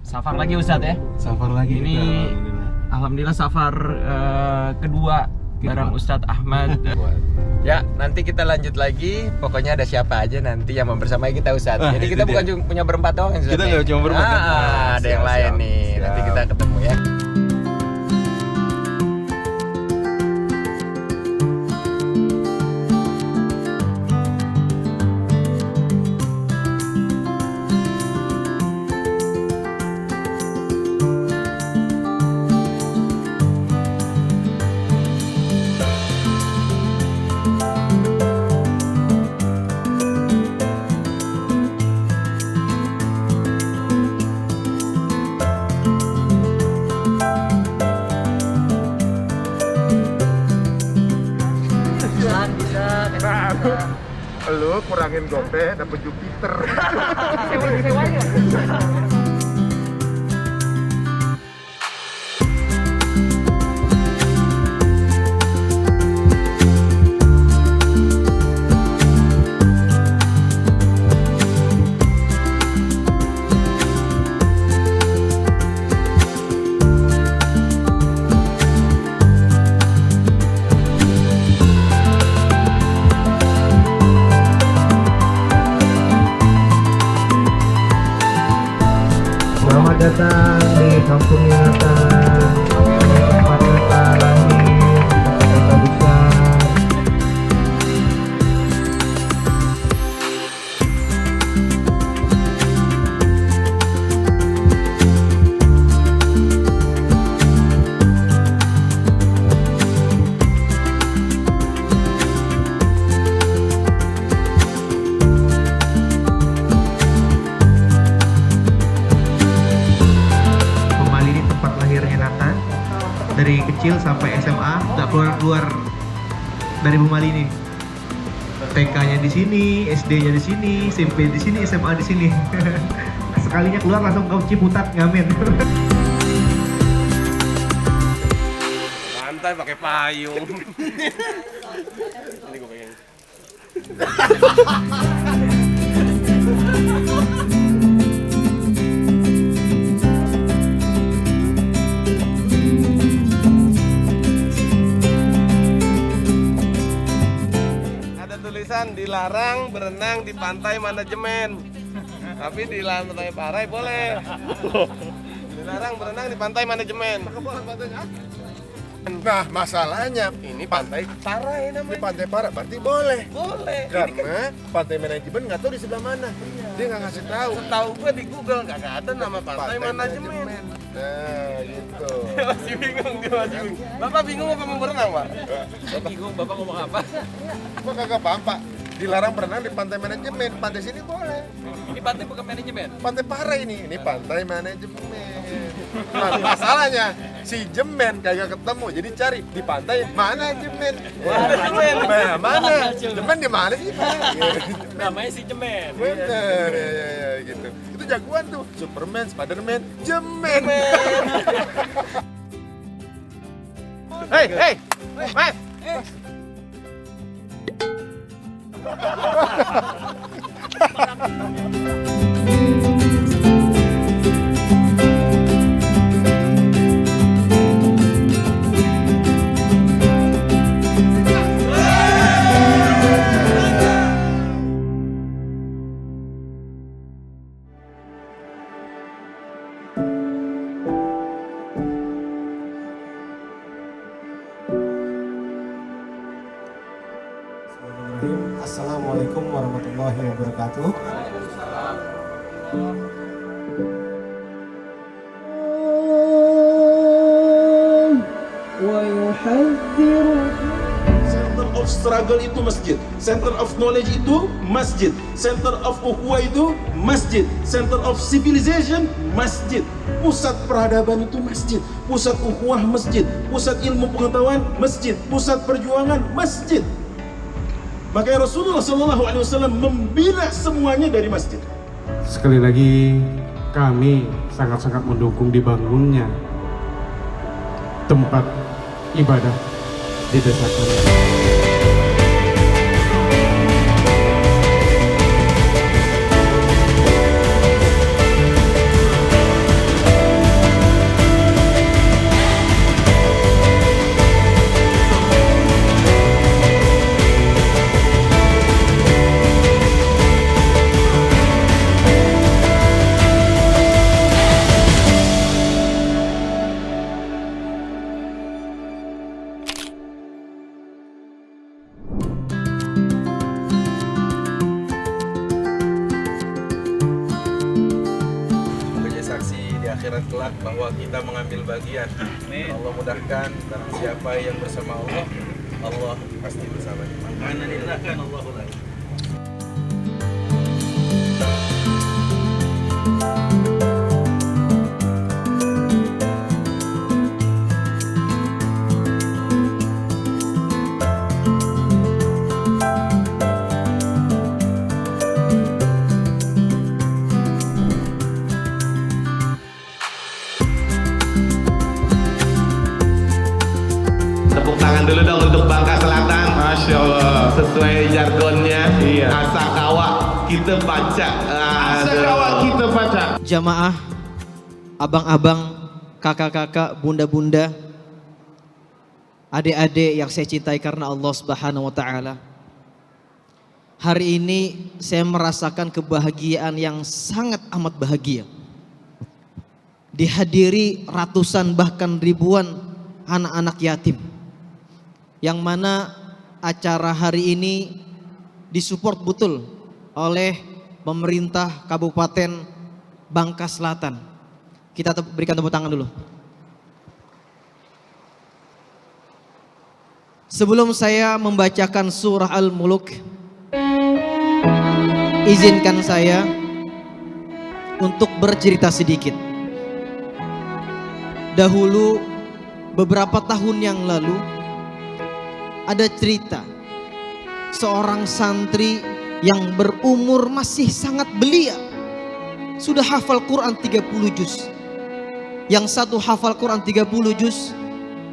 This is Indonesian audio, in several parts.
Safar lagi Ustadz ya. Safar lagi Ini kita, alhamdulillah safar kedua bareng Ustadz Ahmad. Ya, nanti kita lanjut lagi. Pokoknya ada siapa aja nanti yang membersamai kita Ustadz. Ah, Jadi itu kita dia. bukan cuma punya berempat doang Ustadz. Kita nggak cuma berempat, kan? Ada yang lain nih. Nanti kita ketemu ya. Lu kurangin gope dapet Jupiter. Selamat datang di Kampung Ingatan, tempat kata lahir, kota besar. Pemali ini tempat lahirnya Nathan. Dari kecil sampai SMA nggak keluar dari Pemali ini. TK-nya di sini, SD-nya di sini, SMP di sini, SMA di sini. Sekalinya keluar langsung ke Ciputat ngamen. santai pakai payung. Ini gue pengen. Ada tulisan dilarang berenang di pantai manajemen. Tapi di Lantai Parai boleh. Dilarang berenang di pantai manajemen. Nah, masalahnya Ini pantai Parai di namanya. Pantai Parai berarti boleh. Boleh. Karena pantai manajemen nggak tahu di sebelah mana. Dia nggak ngasih tahu. Setahu gue di Google nggak ada nama pantai manajemen. Nah, gitu. Dia masih bingung, dia masih bingung. Bapak bingung apa mau berenang, Pak? Bingung Bapak ngomong apa? Gua kagak paham, Pak. Dilarang berenang di pantai manajemen. Pantai sini boleh. Ini pantai bukan manajemen. Pantai Parai ini pantai manajemen. Nah, masalahnya si Jemen kagak ketemu. Jadi cari di pantai manajemen. Manajemen. Nah, mana? Jemen di mana sih, Pak? Namanya si Jemen. Bener, ya, gitu. Itu jagoan tuh, Superman, Spiderman, Jemen. Hei, Mas. Assalamualaikum warahmatullahi wabarakatuh. Center of struggle itu masjid, center of knowledge itu masjid, center of ukhuwah itu masjid, center of civilization masjid, pusat peradaban itu masjid, pusat ukhuwah masjid, pusat ilmu pengetahuan masjid, pusat perjuangan masjid. Makanya Rasulullah SAW membina semuanya dari masjid. Sekali lagi kami sangat-sangat mendukung dibangunnya tempat ibadah di desa kami. akhirat kelak bahwa kita mengambil bagian. Allah mudahkan barang siapa yang bersama Allah, Allah pasti bersamanya. Makanya dilahkan Allahul A'lam. Tepuk tangan dulu dong untuk Bangka Selatan. Masya Allah. Sesuai jargonnya. Iya. Asakawa kita baca. Asakawa kita baca. Jamaah, abang-abang, kakak-kakak, bunda-bunda, adik-adik yang saya cintai karena Allah Subhanahu wa taala. Hari ini saya merasakan kebahagiaan yang sangat amat bahagia. Dihadiri ratusan bahkan ribuan anak-anak yatim. Yang mana acara hari ini disupport betul oleh pemerintah Kabupaten Bangka Selatan. Kita berikan tepuk tangan dulu. Sebelum saya membacakan surah Al-Muluk, izinkan saya untuk bercerita sedikit. Dahulu beberapa tahun yang lalu ada cerita seorang santri yang berumur masih sangat belia, sudah hafal Quran 30 juz. Yang satu hafal Quran 30 juz,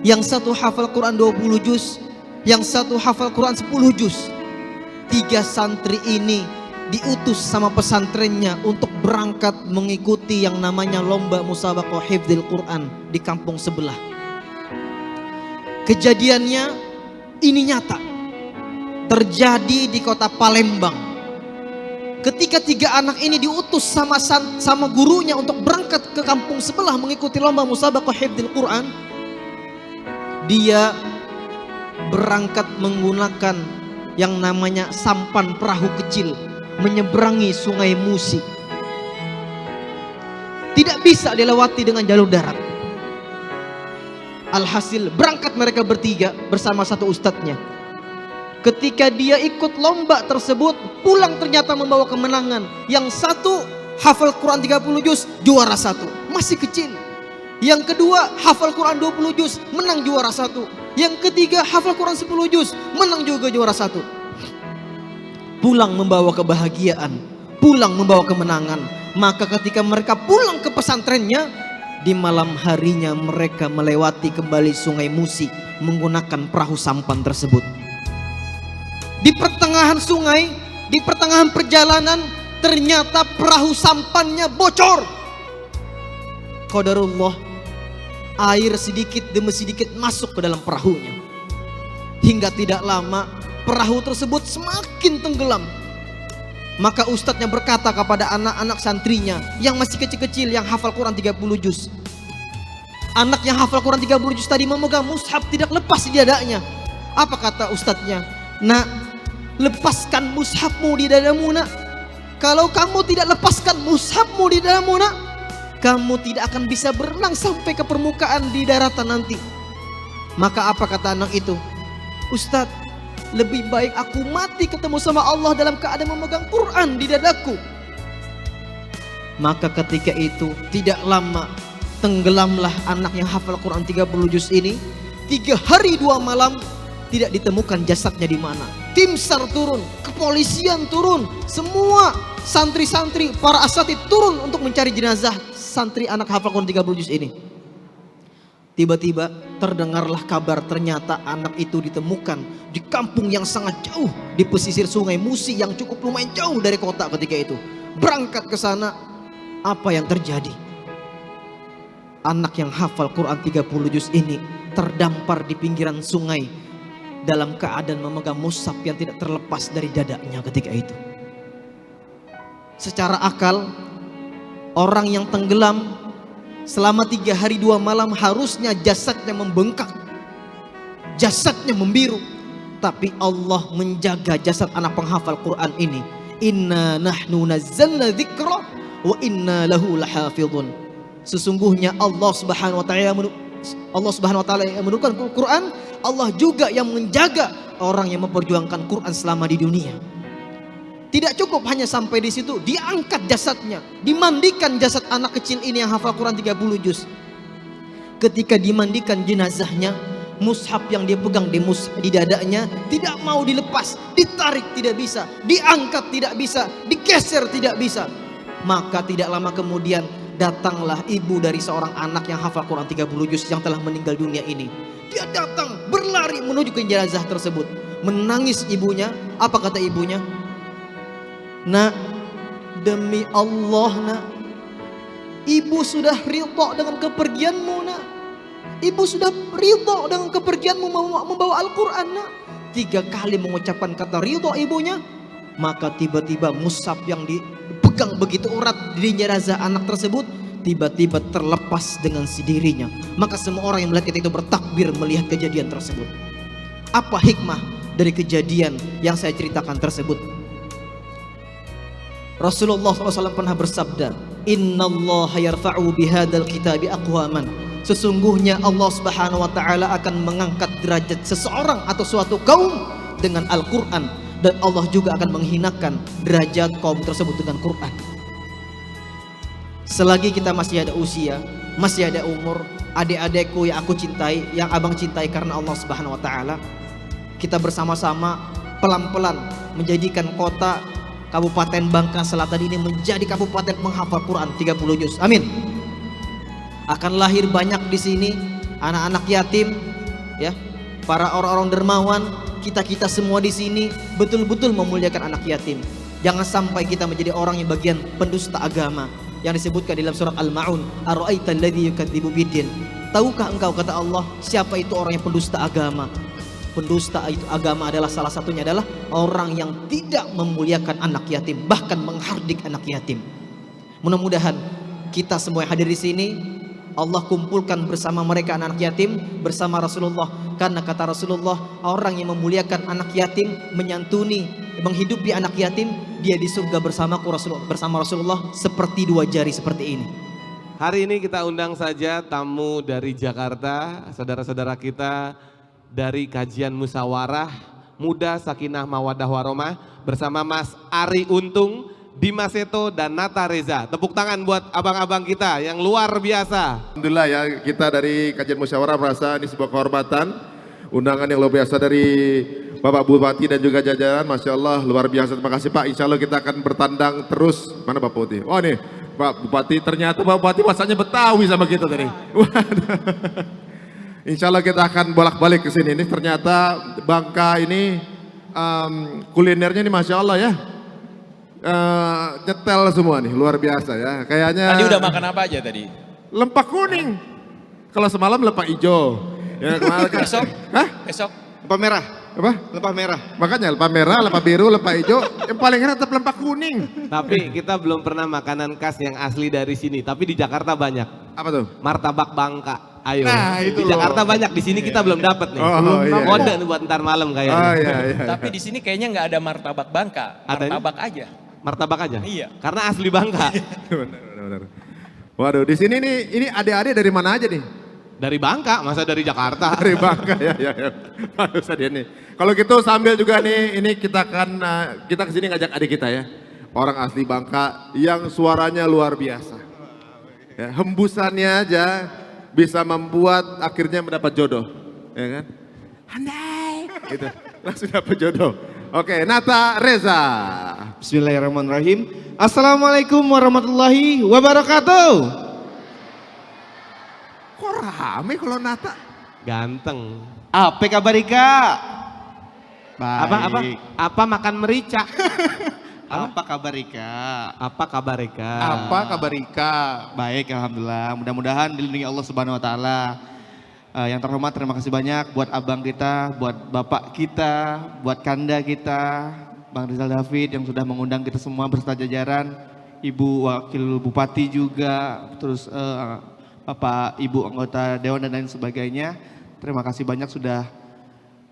yang satu hafal Quran 20 juz, yang satu hafal Quran 10 juz. 3 santri ini diutus sama pesantrennya untuk berangkat mengikuti yang namanya lomba musabaqah hifdzil Quran di kampung sebelah. Kejadiannya ini nyata terjadi di kota Palembang. Ketika 3 anak ini diutus sama gurunya untuk berangkat ke kampung sebelah mengikuti lomba musabaqah hifdzil Quran, dia berangkat menggunakan yang namanya sampan perahu kecil menyeberangi Sungai Musi. Tidak bisa dilewati dengan jalur darat. Alhasil berangkat mereka bertiga bersama satu ustadznya. Ketika dia ikut lomba tersebut, pulang ternyata membawa kemenangan. Yang satu hafal Quran 30 juz, juara 1, masih kecil. Yang kedua hafal Quran 20 juz, menang juara 1. Yang ketiga hafal Quran 10 juz, menang juga juara 1. Pulang membawa kebahagiaan, pulang membawa kemenangan. Maka ketika mereka pulang ke pesantrennya, di malam harinya mereka melewati kembali Sungai Musi menggunakan perahu sampan tersebut. Di pertengahan sungai, di pertengahan perjalanan, ternyata perahu sampannya bocor. Qadarullah, air sedikit demi sedikit masuk ke dalam perahunya. Hingga tidak lama perahu tersebut semakin tenggelam. Maka ustadznya berkata kepada anak-anak santrinya yang masih kecil-kecil yang hafal Quran 30 juz. Anak yang hafal Quran 30 juz tadi memegang mushaf tidak lepas di dadanya. Apa kata ustadznya? Nak, lepaskan mushafmu di dadamu nak. Kalau kamu tidak lepaskan mushafmu di dadamu nak, kamu tidak akan bisa berenang sampai ke permukaan di daratan nanti. Maka apa kata anak itu? Ustadz, lebih baik aku mati ketemu sama Allah dalam keadaan memegang Quran di dadaku. Maka ketika itu tidak lama tenggelamlah anak yang hafal Quran 30 juz ini. 3 hari 2 malam tidak ditemukan jasadnya di mana. Tim SAR turun, kepolisian turun, semua santri-santri, para asatid turun untuk mencari jenazah santri anak hafal Quran 30 juz ini. Tiba-tiba terdengarlah kabar ternyata anak itu ditemukan di kampung yang sangat jauh di pesisir Sungai Musi yang cukup lumayan jauh dari kota ketika itu. Berangkat ke sana, apa yang terjadi? Anak yang hafal Quran 30 juz ini terdampar di pinggiran sungai dalam keadaan memegang mushaf yang tidak terlepas dari dadanya ketika itu. Secara akal, orang yang tenggelam selama 3 hari 2 malam harusnya jasadnya membengkak, jasadnya membiru. Tapi Allah menjaga jasad anak penghafal Quran ini. Inna nahnu nazzalna dzikra wa inna lahu lahafidhun. Sesungguhnya Allah Subhanahu wa taala yang menurunkan Quran, Allah juga yang menjaga orang yang memperjuangkan Quran selama di dunia. Tidak cukup hanya sampai di situ, diangkat jasadnya, dimandikan jasad anak kecil ini yang hafal Quran 30 juz. Ketika dimandikan jenazahnya, mushaf yang dia pegang di dadanya tidak mau dilepas, ditarik tidak bisa, diangkat tidak bisa, digeser tidak bisa. Maka tidak lama kemudian datanglah ibu dari seorang anak yang hafal Quran 30 juz yang telah meninggal dunia ini. Dia datang berlari menuju ke jenazah tersebut, menangis ibunya. Apa kata ibunya? Nak, demi Allah nak, ibu sudah ridha dengan kepergianmu nak. Ibu sudah ridha dengan kepergianmu membawa Al-Quran nak. 3 kali mengucapkan kata ridha ibunya. Maka tiba-tiba mushaf yang dipegang begitu erat di jenazah anak tersebut tiba-tiba terlepas dengan sendirinya. Maka semua orang yang melihat itu bertakbir melihat kejadian tersebut. Apa hikmah dari kejadian yang saya ceritakan tersebut? Rasulullah SAW pernah bersabda, Innallaha yarfa'u bihadal kitabi aqwaman. Sesungguhnya Allah Subhanahu wa taala akan mengangkat derajat seseorang atau suatu kaum dengan Al-Qur'an, dan Allah juga akan menghinakan derajat kaum tersebut dengan Quran. Selagi kita masih ada usia, masih ada umur, adik-adikku yang aku cintai, yang abang cintai karena Allah Subhanahu wa taala, kita bersama-sama pelan-pelan menjadikan kota Kabupaten Bangka Selatan ini menjadi kabupaten menghafal Quran 30 juz. Amin. Akan lahir banyak di sini anak-anak yatim, ya, para orang-orang dermawan. Kita semua di sini betul-betul memuliakan anak yatim. Jangan sampai kita menjadi orang yang bagian pendusta agama yang disebutkan dalam surat Al-Ma'un, ara'aital ladzi yukadzibu biddin. Tahukah engkau, kata Allah, siapa itu orang yang pendusta agama? Pendusta itu agama adalah salah satunya adalah orang yang tidak memuliakan anak yatim, bahkan menghardik anak yatim. Mudah-mudahan kita semua yang hadir di sini Allah kumpulkan bersama mereka anak yatim bersama Rasulullah, karena kata Rasulullah, orang yang memuliakan anak yatim, menyantuni, menghidupi anak yatim, dia di surga bersama Rasulullah seperti 2 jari seperti ini. Hari ini kita undang saja tamu dari Jakarta, saudara-saudara kita dari kajian musyawarah muda Sakinah Mawaddah Warahmah bersama Mas Ari Untung, Dimas Seto, dan Nata Reza. Tepuk tangan buat abang-abang kita yang luar biasa. Alhamdulillah ya, kita dari kajian musyawarah merasa ini sebuah kehormatan, undangan yang luar biasa dari Bapak Bupati dan juga jajaran. Masya Allah, luar biasa. Terima kasih Pak. Insya Allah kita akan bertandang terus. Mana Bapak Bupati? Oh nih Pak Bupati, ternyata Bapak Bupati masanya Betawi sama kita tadi. Insya Allah kita akan bolak-balik ke sini. Ini ternyata Bangka ini kulinernya ini Masya Allah ya. Nyetel semua nih, luar biasa ya. Kayaknya. Tadi udah makan apa aja tadi? Lempak kuning. Kalau semalam lempak hijau. Ya, Besok? Hah? Besok? Lempak merah. Apa? Lempak merah. Makanya lempak merah, lempak biru, lempak hijau. Yang paling enak tetap lempak kuning. Tapi kita belum pernah makanan khas yang asli dari sini. Tapi di Jakarta banyak. Apa tuh? Martabak Bangka. Ayo. Nah, itu di Jakarta banyak, di sini kita belum dapat nih. Oh, iya. Kode nih buat ntar malam kayaknya. Oh, iya, iya. Tapi di sini kayaknya nggak ada martabak Bangka, martabak aja. Martabak aja? Iya. Karena asli Bangka. Benar. Waduh, di sini nih, ini adik-adik dari mana aja nih? Dari Bangka, masa dari Jakarta? Dari Bangka ya. Aduh sedih nih. Kalau gitu sambil juga nih, ini kita akan kita kesini ngajak adik kita ya, orang asli Bangka yang suaranya luar biasa. Ya, hembusannya aja bisa membuat akhirnya mendapat jodoh, ya kan? Andai, gitu, langsung dapat jodoh. Oke, Nata Reza. Bismillahirrahmanirrahim. Assalamualaikum warahmatullahi wabarakatuh. Kok rame kalau Nata? Ganteng. Apa kabar Ika? Baik. Apa makan merica? Apa kabar Ika? Apa kabar Eka? Apa kabar Ika? Baik, alhamdulillah. Mudah-mudahan dilindungi Allah Subhanahu wa taala. Yang terhormat, terima kasih banyak buat abang kita, buat bapak kita, buat kanda kita, Bang Rizal David yang sudah mengundang kita semua beserta jajaran, Ibu Wakil Bupati juga, terus Bapak Ibu anggota Dewan dan lain sebagainya. Terima kasih banyak sudah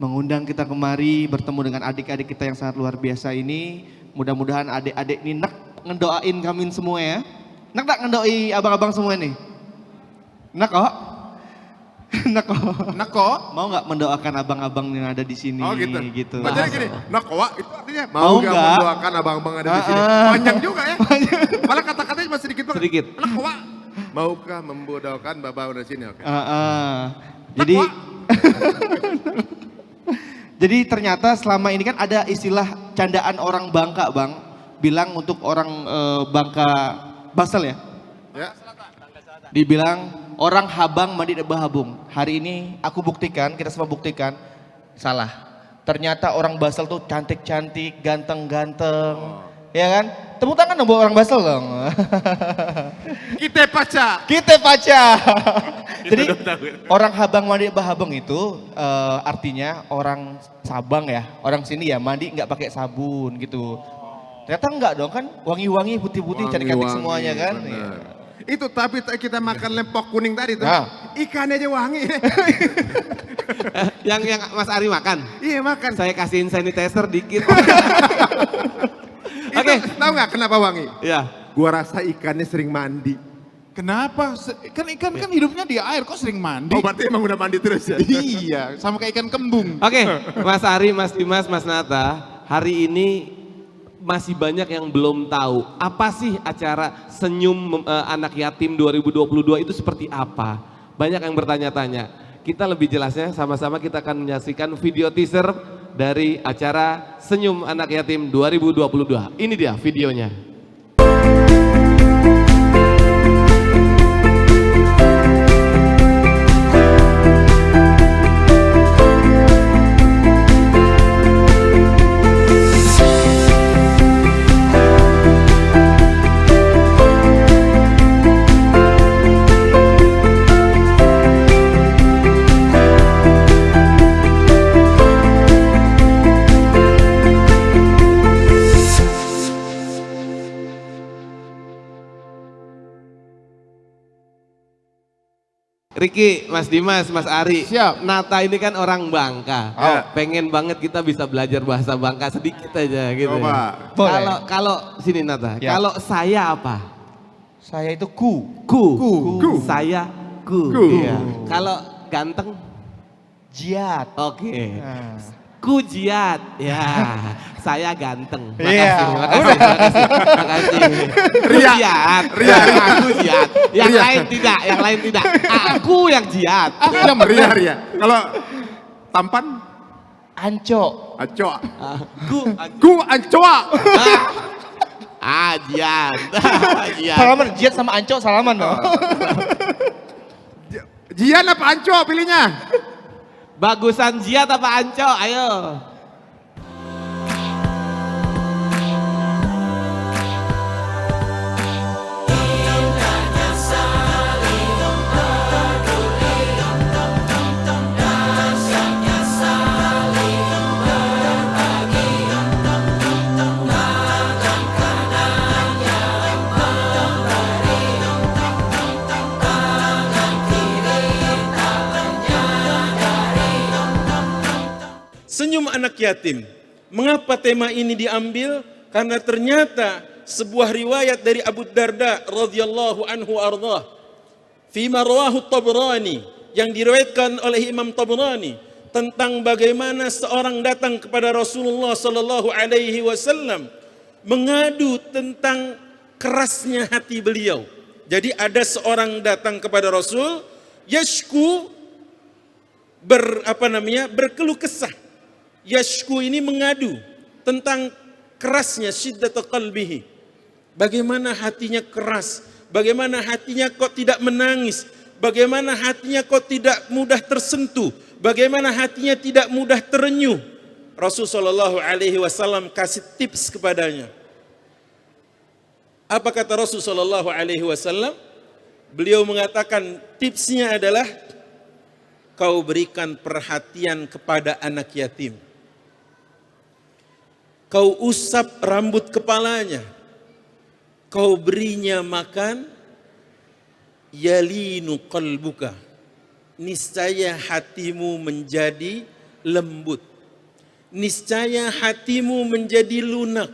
mengundang kita kemari bertemu dengan adik-adik kita yang sangat luar biasa ini. Mudah-mudahan adik-adik ini nak ngedoain kami semua ya. Nak ngedoain abang-abang semua nih. Neko. Neko. Neko. Mau nggak mendoakan abang-abang yang ada di sini? Oh gitu. Gitu. Bacanya gini, Nakoa itu artinya Mau mau nggak nggak? mendoakan abang-abang ada di sini. Panjang juga ya. Malah kata-katanya cuma sedikit banget. Sedikit. Nakoa. Maukah membodohkan bapak ada di sini? Oke. Jadi jadi ternyata selama ini kan ada istilah candaan orang Bangka, Bang. Bilang untuk orang Bangka Basel ya. Ya. Dibilang orang habang mandi di bahabung. Hari ini aku buktikan, kita semua buktikan, salah. Ternyata orang Basel tuh cantik-cantik, ganteng-ganteng. Ya kan? Tepuk tangan dong buat orang Basel dong. Kita paca. Kita paca. Jadi orang habang mandi di bahabung itu artinya orang Sabang ya, orang sini ya mandi nggak pakai sabun gitu. Ternyata enggak dong kan, wangi-wangi putih-putih cantik-cantik semuanya kan. Bener. Itu tapi kita makan lempok kuning tadi tuh, Nah. ikannya aja wangi. Yang Mas Ari makan. Iya makan. Saya kasihin sanitizer dikit. Oke. Tahu nggak kenapa wangi? Ya. Gua rasa ikannya sering mandi. Kenapa? Kan ikan kan hidupnya di air, kok sering mandi? Oh berarti emang udah mandi terus ya? Iya, sama kayak ikan kembung. Oke, Mas Ari, Mas Dimas, Mas Nata, hari ini masih banyak yang belum tahu apa sih acara Senyum Anak Yatim 2022 itu seperti apa. Banyak yang bertanya-tanya. Kita lebih jelasnya sama-sama kita akan menyaksikan video teaser dari acara Senyum Anak Yatim 2022. Ini dia videonya. Riki, Mas Dimas, Mas Ari. Siap. Nata ini kan orang Bangka. Oh. Pengen banget kita bisa belajar bahasa Bangka sedikit aja gitu. Coba. Ya. Kalau sini Nata, Ya. kalau saya apa? Saya itu ku. Ku. Saya ku. Ku. Iya. Kalau ganteng? Jiat. Oke. Nah. Ku Jiat. Ya. Saya ganteng. Iya. Makasih. Ku Ria. Jiat. Ria. Aku Jiat. Yang Ria. lain tidak. Aku yang Jiat. Ria. Kalau tampan? Anco. Acoa. Ku Ancoa. Jiat. Jiat. Salaman, Jiat sama Anco salaman dong. Jian apa Ancoa pilihnya? Bagusan Jiat apa Anco? Ayo. Senyum anak yatim. Mengapa tema ini diambil? Karena ternyata sebuah riwayat dari Abu Darda radhiyallahu anhu ardhah fi rawahu Tabrani yang diriwayatkan oleh Imam Tabrani tentang bagaimana seorang datang kepada Rasulullah sallallahu alaihi wasallam mengadu tentang kerasnya hati beliau. Jadi ada seorang datang kepada Rasul yashku berkeluh kesah. Yashku ini mengadu tentang kerasnya syiddat qalbihi. Bagaimana hatinya keras, bagaimana hatinya kok tidak menangis, bagaimana hatinya kok tidak mudah tersentuh, bagaimana hatinya tidak mudah terenyuh. Rasulullah SAW kasih tips kepadanya. Apa kata Rasulullah SAW? Beliau mengatakan tipsnya adalah kau berikan perhatian kepada anak yatim. Kau usap rambut kepalanya, kau berinya makan, yalinu qalbuka, niscaya hatimu menjadi lembut, niscaya hatimu menjadi lunak,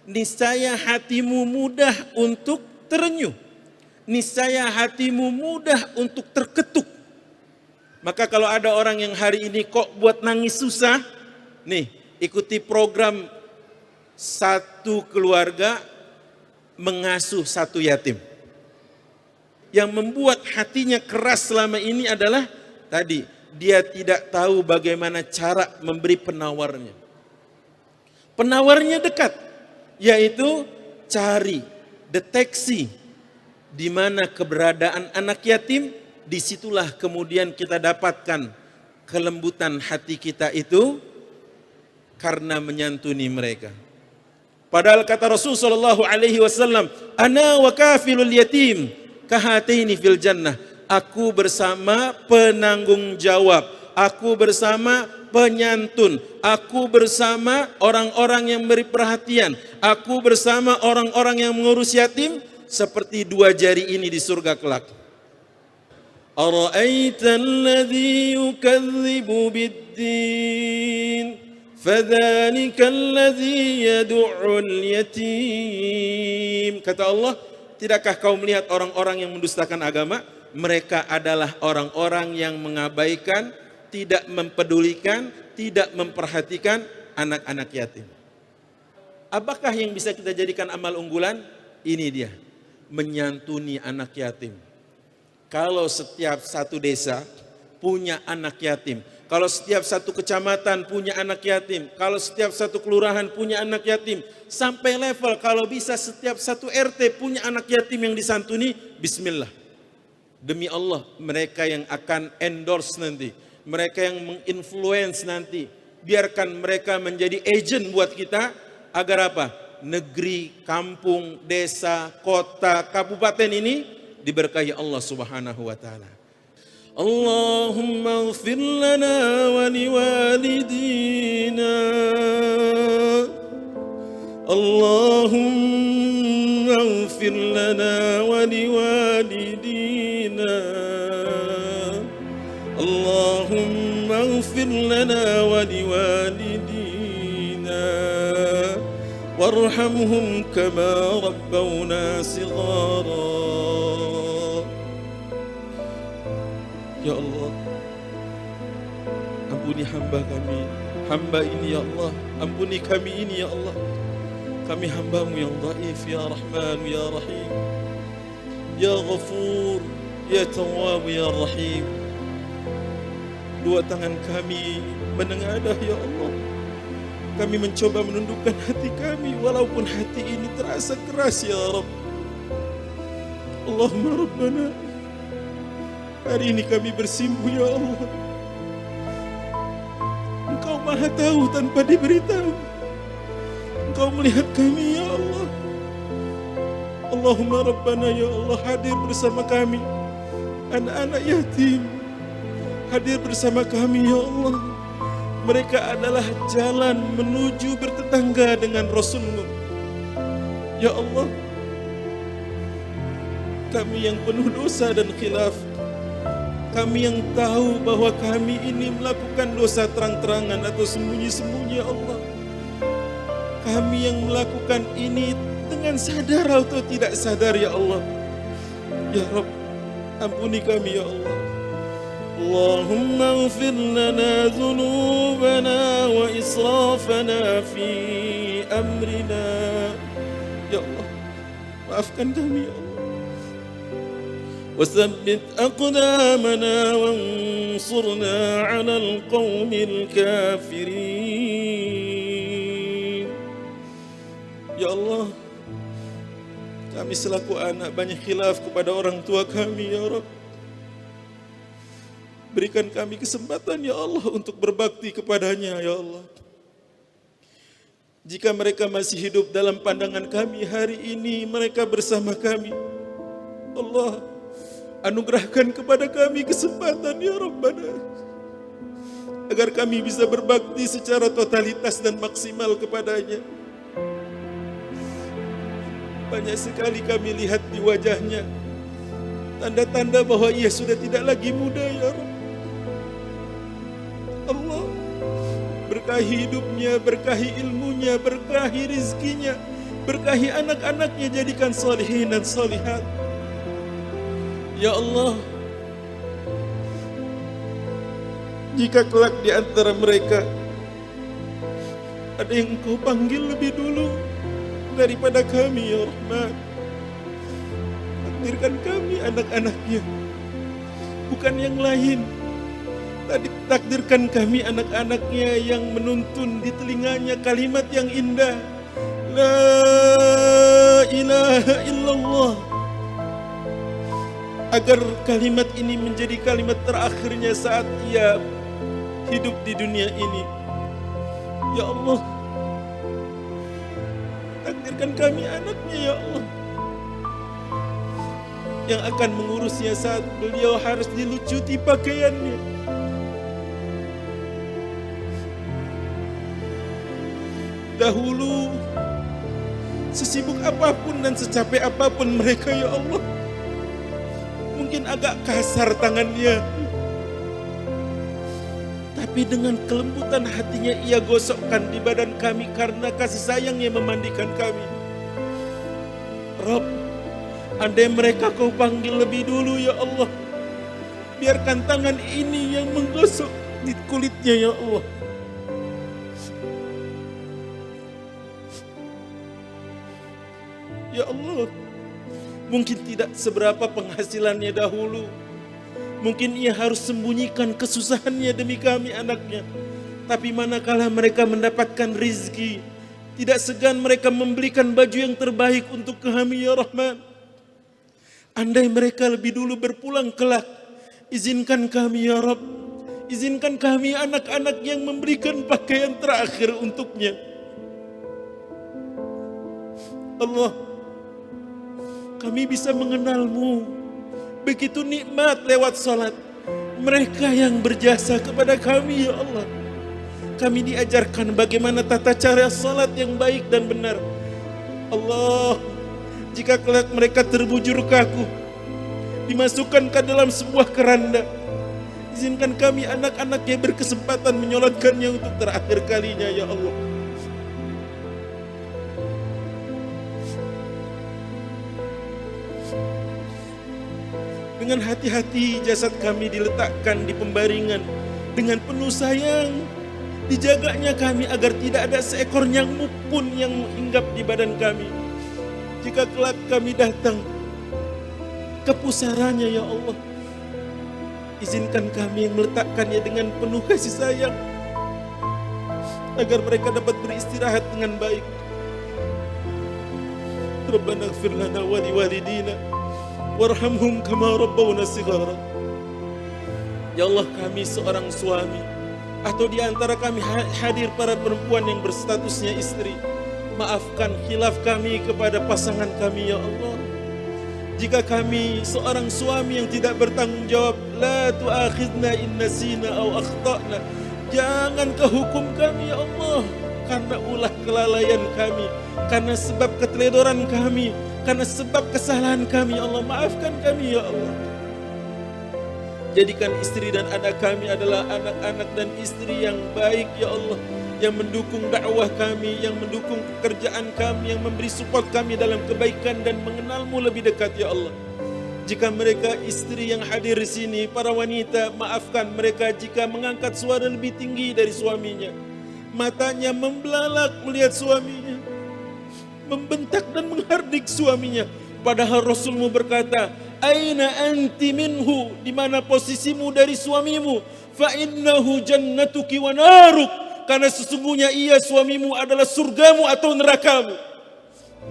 niscaya hatimu mudah untuk terenyuh, niscaya hatimu mudah untuk terketuk. Maka kalau ada orang yang hari ini kok buat nangis susah, nih ikuti program satu keluarga mengasuh satu yatim. Yang membuat hatinya keras selama ini adalah tadi, dia tidak tahu bagaimana cara memberi penawarnya. Penawarnya dekat, yaitu cari, deteksi di mana keberadaan anak yatim, disitulah kemudian kita dapatkan kelembutan hati kita itu karena menyantuni mereka. Padahal kata Rasul sallallahu alaihi wasallam, "Ana wa kafilul yatim kahataini fil jannah." Aku bersama penanggung jawab, aku bersama penyantun, aku bersama orang-orang yang beri perhatian, aku bersama orang-orang yang mengurus yatim seperti dua jari ini di surga kelak. Ara'aita alladhi yukadzibu bid-din fadhalika alladhi yad'ul yatim. Kata Allah, tidakkah kau melihat orang-orang yang mendustakan agama? Mereka adalah orang-orang yang mengabaikan, tidak mempedulikan, tidak memperhatikan anak-anak yatim. Apakah yang bisa kita jadikan amal unggulan? Ini dia, menyantuni anak yatim. Kalau setiap satu desa punya anak yatim, kalau setiap satu kecamatan punya anak yatim, kalau setiap satu kelurahan punya anak yatim, sampai level kalau bisa setiap satu RT punya anak yatim yang disantuni, bismillah. Demi Allah, mereka yang akan endorse nanti, mereka yang menginfluence nanti, biarkan mereka menjadi agent buat kita, agar apa? Negeri, kampung, desa, kota, kabupaten ini diberkahi Allah Subhanahu wa taala. Allahumma ighfir lana wa liwalidina. Allahumma ighfir lana wa liwalidina. Allahumma ighfir lana wa liwalidina warhamhum kama rabbawna sighara. Ya Allah, ampuni hamba kami, hamba ini ya Allah, ampuni kami ini ya Allah. Kami hambamu yang dhaif, ya Rahman, ya Rahim, ya Ghafur, ya Tawwab, ya Rahim. Dua tangan kami menengadah ya Allah. Kami mencoba menundukkan hati kami, walaupun hati ini terasa keras ya Rabb. Allahumma Rabbana, hari ini kami bersimpuh ya Allah. Engkau maha tahu tanpa diberitahu. Engkau melihat kami ya Allah. Allahumma Rabbana ya Allah, hadir bersama kami anak-anak yatim, hadir bersama kami ya Allah. Mereka adalah jalan menuju bertetangga dengan Rasul-Mu. Ya Allah, kami yang penuh dosa dan khilaf, kami yang tahu bahwa kami ini melakukan dosa terang-terangan atau sembunyi-sembunyi ya Allah. Kami yang melakukan ini dengan sadar atau tidak sadar ya Allah. Ya Rabb, ampuni kami ya Allah. Allahumma ighfir lana dhunubana wa israfana fi amrina. Ya Allah, maafkan kami ya Allah. Wasabbit aqdamana wansurna 'alal qaumil kafirin. Ya Allah, kami selaku anak banyak khilaf kepada orang tua kami ya Rabb. Berikan kami kesempatan ya Allah untuk berbakti kepadanya ya Allah. Jika mereka masih hidup dalam pandangan kami hari ini, mereka bersama kami, Allah anugerahkan kepada kami kesempatan ya Rabbana, agar kami bisa berbakti secara totalitas dan maksimal kepadanya. Banyak sekali kami lihat di wajahnya tanda-tanda bahwa ia sudah tidak lagi muda ya Rabb. Allah, berkahi hidupnya, berkahi ilmunya, berkahi rizkinya, berkahi anak-anaknya, jadikan salihin dan salihat. Ya Allah, jika kelak di antara mereka ada yang Engkau panggil lebih dulu daripada kami, ya Rahman, takdirkan kami anak-anaknya, bukan yang lain. Takdirkan kami anak-anaknya yang menuntun di telinganya kalimat yang indah, La ilaha illallah, agar kalimat ini menjadi kalimat terakhirnya saat ia hidup di dunia ini. Ya Allah, takdirkan kami anaknya, ya Allah, yang akan mengurusnya saat beliau harus dilucuti pakaiannya. Dahulu, sesibuk apapun dan secapek apapun mereka, ya Allah, mungkin agak kasar tangannya, tapi dengan kelembutan hatinya ia gosokkan di badan kami karena kasih sayangnya memandikan kami. Rob, andai mereka Kau panggil lebih dulu, ya Allah, biarkan tangan ini yang menggosok di kulitnya, ya Allah. Ya Allah, mungkin tidak seberapa penghasilannya dahulu, mungkin ia harus sembunyikan kesusahannya demi kami anaknya. Tapi manakala mereka mendapatkan rizki, tidak segan mereka membelikan baju yang terbaik untuk kami, ya Rahman. Andai mereka lebih dulu berpulang kelak, izinkan kami, ya Rabb, izinkan kami anak-anak yang memberikan pakaian terakhir untuknya. Allah, kami bisa mengenal-Mu begitu nikmat lewat salat. Mereka yang berjasa kepada kami, ya Allah, kami diajarkan bagaimana tata cara salat yang baik dan benar. Allah, jika kelak mereka terbujur kaku, dimasukkan ke dalam sebuah keranda, izinkan kami anak-anaknya berkesempatan menyolatkannya untuk terakhir kalinya, ya Allah. Dengan hati-hati jasad kami diletakkan di pembaringan, dengan penuh sayang dijaganya kami agar tidak ada seekor nyamuk pun yang hinggap di badan kami. Jika kelak kami datang ke pusaranya, ya Allah, izinkan kami yang meletakkannya dengan penuh kasih sayang agar mereka dapat beristirahat dengan baik. Rabbana ighfir lana wa liwalidina warhamhum kama rabbawna shighara. Ya Allah, kami seorang suami atau di antara kami hadir para perempuan yang berstatusnya istri, maafkan khilaf kami kepada pasangan kami, ya Allah. Jika kami seorang suami yang tidak bertanggung jawab, la tu'akhidna in nasina aw akhtana, jangan kehukum kami, ya Allah, karena ulah kelalaian kami, karena sebab keteledoran kami, karena sebab kesalahan kami, ya Allah. Maafkan kami, ya Allah. Jadikan istri dan anak kami adalah anak-anak dan istri yang baik, ya Allah, yang mendukung dakwah kami, yang mendukung pekerjaan kami, yang memberi support kami dalam kebaikan dan mengenal-Mu lebih dekat, ya Allah. Jika mereka istri yang hadir di sini, para wanita, maafkan mereka jika mengangkat suara lebih tinggi dari suaminya, matanya membelalak melihat suaminya, membentak dan menghardik suaminya. Padahal Rasul-Mu berkata, aina anti minhu, di mana posisimu dari suamimu? Fa innahu jannatuki wa naruk, karena sesungguhnya ia suamimu adalah surgamu atau nerakamu.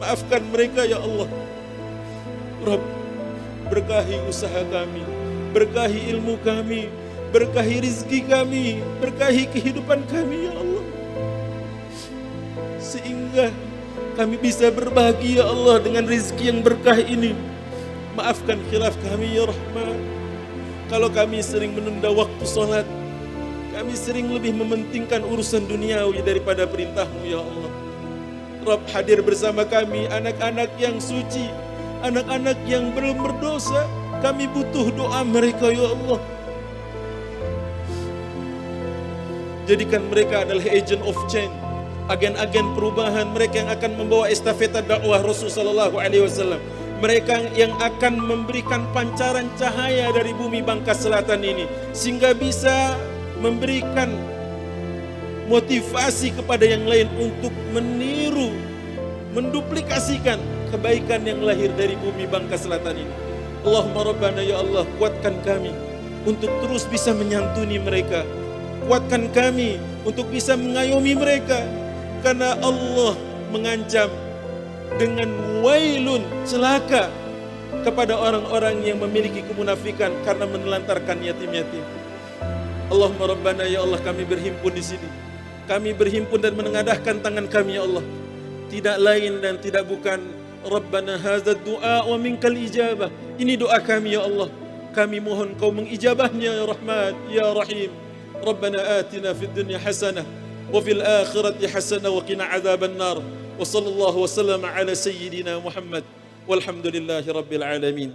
Maafkan mereka, ya Allah. Rabb, berkahi usaha kami, berkahi ilmu kami, berkahi rizki kami, berkahi kehidupan kami, ya Allah, sehingga kami bisa berbagi, ya Allah, dengan rizki yang berkah ini. Maafkan khilaf kami, ya Rahman. Kalau kami sering menunda waktu sholat, kami sering lebih mementingkan urusan duniawi daripada perintah-Mu, ya Allah. Rabb, hadir bersama kami anak-anak yang suci, anak-anak yang belum berdosa. Kami butuh doa mereka, ya Allah. Jadikan mereka adalah agent of change, agen-agen perubahan, mereka yang akan membawa estafeta dakwah Rasulullah SAW. mereka yang akan memberikan pancaran cahaya dari bumi Bangka Selatan ini, sehingga bisa memberikan motivasi kepada yang lain untuk meniru, menduplikasikan kebaikan yang lahir dari bumi Bangka Selatan ini. Allahumma Rabbana ya Allah, kuatkan kami untuk terus bisa menyantuni mereka, kuatkan kami untuk bisa mengayomi mereka, karena Allah mengancam dengan wailun, celaka kepada orang-orang yang memiliki kemunafikan karena menelantarkan yatim-yatim. Allahumma Rabbana ya Allah, kami berhimpun di sini. Kami berhimpun dan menengadahkan tangan kami ya Allah. Tidak lain dan tidak bukan Rabbana hadzal du'a wa minkal ijabah. Ini doa kami ya Allah. Kami mohon Kau mengijabahnya ya Rahman ya Rahim. Rabbana atina fid dunya hasanah wa fil akhirati hasanah wa qina adzaban nar. Wa sallallahu wa sallama ala sayyidina Muhammad walhamdulillahi rabbil alamin.